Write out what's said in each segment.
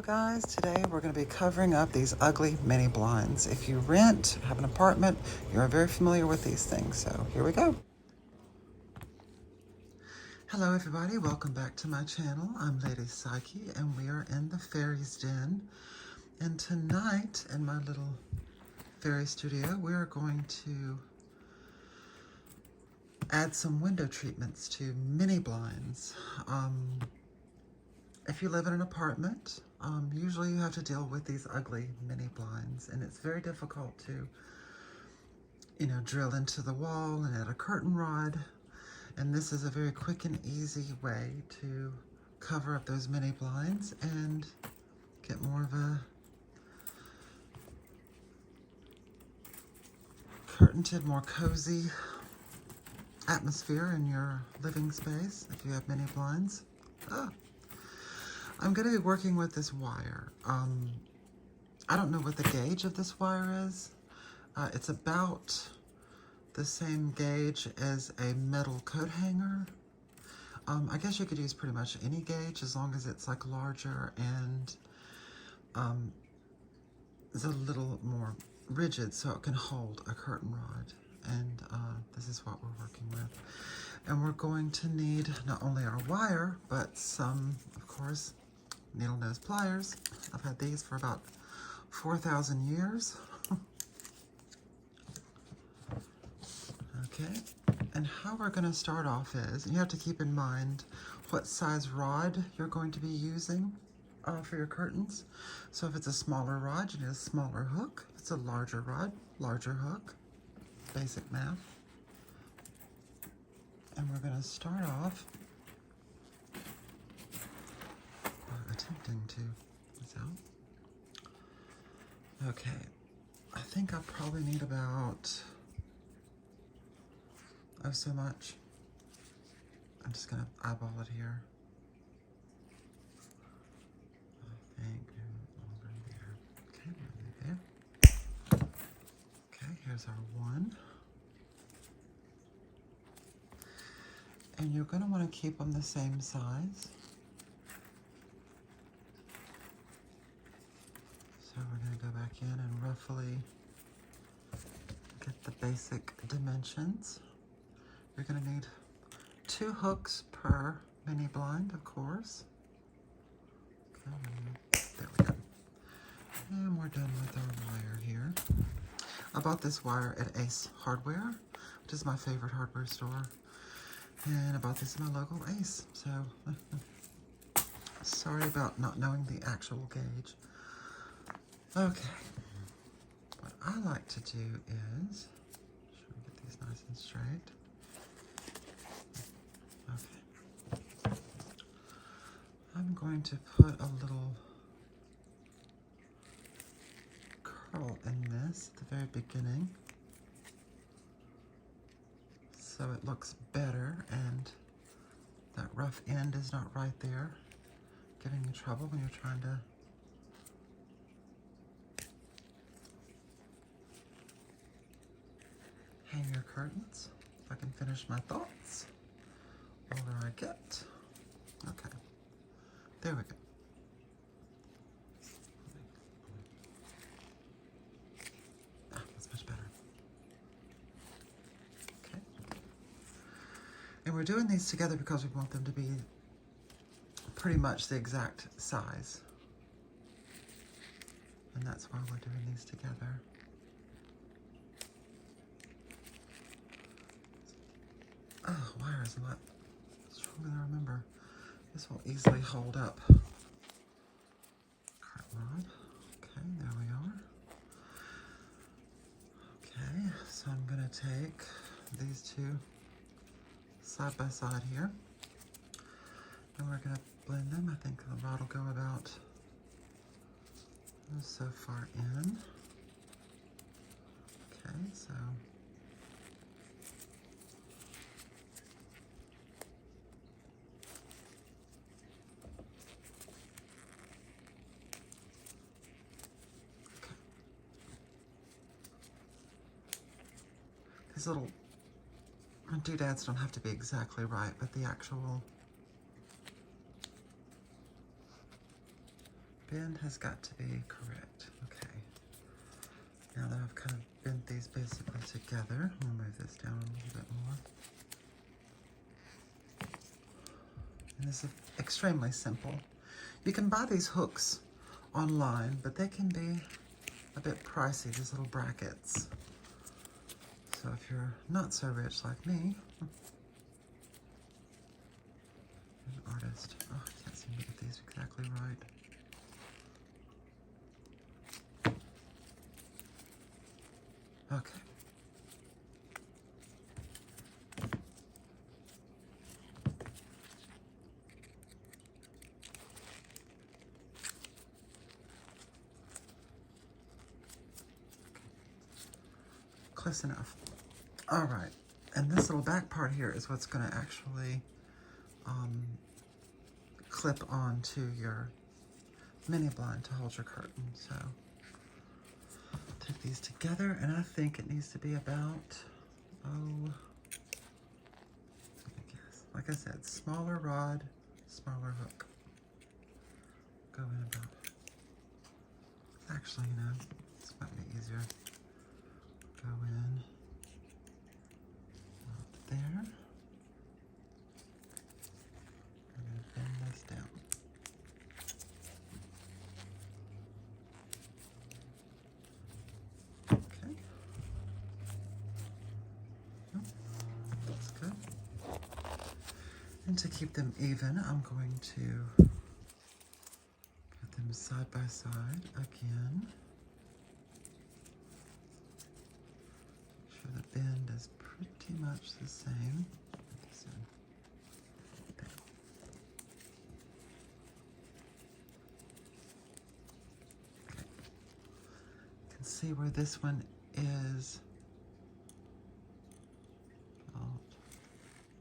Guys, today we're going to be covering up these ugly mini blinds. If you rent, have an apartment, you're very familiar with these things, so here we go. Hello everybody, welcome back to my channel. I'm Lady Psyche and we are in the fairies den. And tonight in my little fairy studio, we're going to add some window treatments to mini blinds. If you live in an apartment, usually you have to deal with these ugly mini blinds, and it's very difficult to, drill into the wall and add a curtain rod. And this is a very quick and easy way to cover up those mini blinds and get more of a curtained, more cozy atmosphere in your living space if you have mini blinds. I'm going to be working with this wire. I don't know what the gauge of this wire is. It's about the same gauge as a metal coat hanger. I guess you could use pretty much any gauge as long as it's like larger and is a little more rigid so it can hold a curtain rod. And this is what we're working with. And we're going to need not only our wire, but some, of course, needle nose pliers. I've had these for about 4,000 years. Okay, and how we're going to start off is, you have to keep in mind what size rod you're going to be using for your curtains. So if it's a smaller rod, you need a smaller hook. If it's a larger rod, larger hook. Basic math. And we're going to start off attempting to this out. Okay, I think I probably need about so much. I'm just gonna eyeball it here. I think over there. Okay, right there. Okay, here's our one. And you're gonna want to keep them the same size. So we're going to go back in and roughly get the basic dimensions. You're going to need 2 hooks per mini blind, of course. Okay, there we go. And we're done with our wire here. I bought this wire at Ace Hardware, which is my favorite hardware store. And I bought this in my local Ace, so sorry about not knowing the actual gauge. Okay, what I like to do is, should we get these nice and straight? Okay. I'm going to put a little curl in this at the very beginning so it looks better and that rough end is not right there, giving you trouble when you're trying to hang your curtains. If I can finish my thoughts older I get. Okay, there we go. That's much better. Okay. And we're doing these together because we want them to be pretty much the exact size. And that's why we're doing these together. Oh, wire is a lot stronger than I remember. This will easily hold up. Curtain rod. Okay, there we are. Okay, so I'm going to take these two side by side here. And we're going to blend them. I think the rod will go about so far in. Okay, so these little doodads don't have to be exactly right, but the actual bend has got to be correct. Okay. Now that I've kind of bent these basically together, I'll move this down a little bit more. And this is extremely simple. You can buy these hooks online, but they can be a bit pricey, these little brackets. So if you're not so rich like me, an artist, oh, I can't seem to get these exactly right. Okay. Close enough. All right, and this little back part here is what's going to actually clip onto your mini blind to hold your curtain. So take these together, and I think it needs to be about, oh, I guess, like I said, smaller rod, smaller hook. Go in about, actually, you know, this might be easier. Go in about there. I'm going to bend this down. Okay. Oh, that's good. And to keep them even, I'm going to put them side by side again. Make sure the bend is pretty much the same. So, there. Okay. You can see where this one is about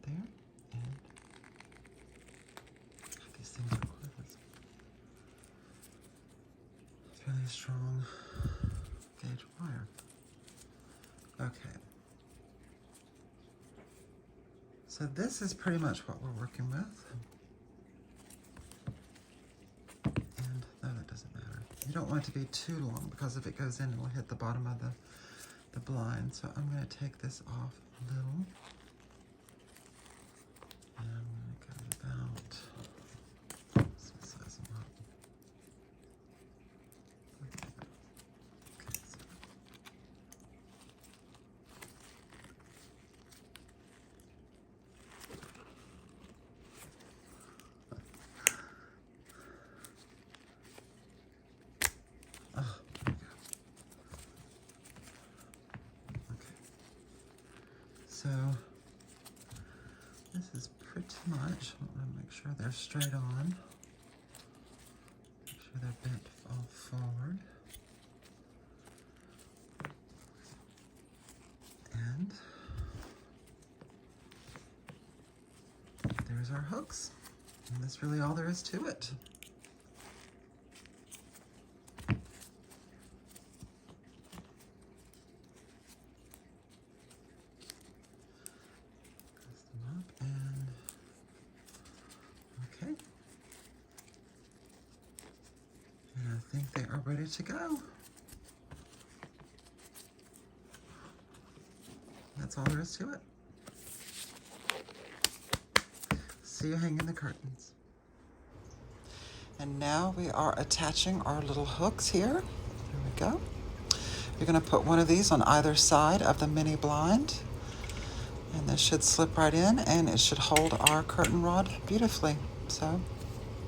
there, and these things are quite fairly strong gauge wire. Okay. So this is pretty much what we're working with. And no, that doesn't matter. You don't want it to be too long because if it goes in, it'll hit the bottom of the blind. So I'm going to take this off a little. And I'm going to go about, size them up. Okay, so. Oh, there we go. Okay. So this is pretty much, I want to make sure they're straight on. Make sure they're bent all forward. And there's our hooks. And that's really all there is to it. Press them up and okay. And I think they are ready to go. That's all there is to it. See you hanging the curtains. And now we are attaching our little hooks here. There we go. You're going to put one of these on either side of the mini blind. And this should slip right in and it should hold our curtain rod beautifully. So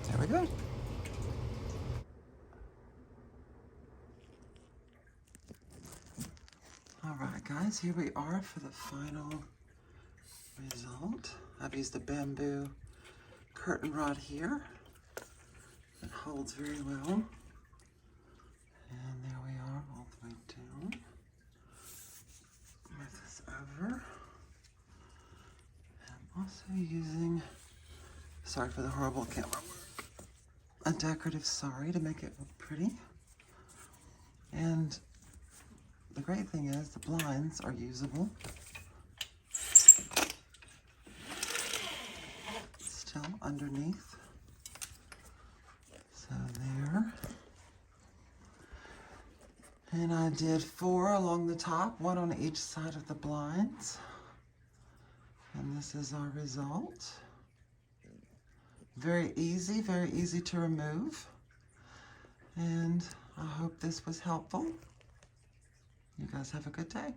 there we go. All right, guys, here we are for the final result. I've used the bamboo curtain rod here. It holds very well. And there we are, all the way down. Move this over. I'm also using, sorry for the horrible camera work, a decorative sari to make it look pretty. And the great thing is the blinds are usable. Still underneath. So there. And I did 4 along the top, 1 on each side of the blinds. And this is our result. Very easy to remove. And I hope this was helpful. You guys have a good day.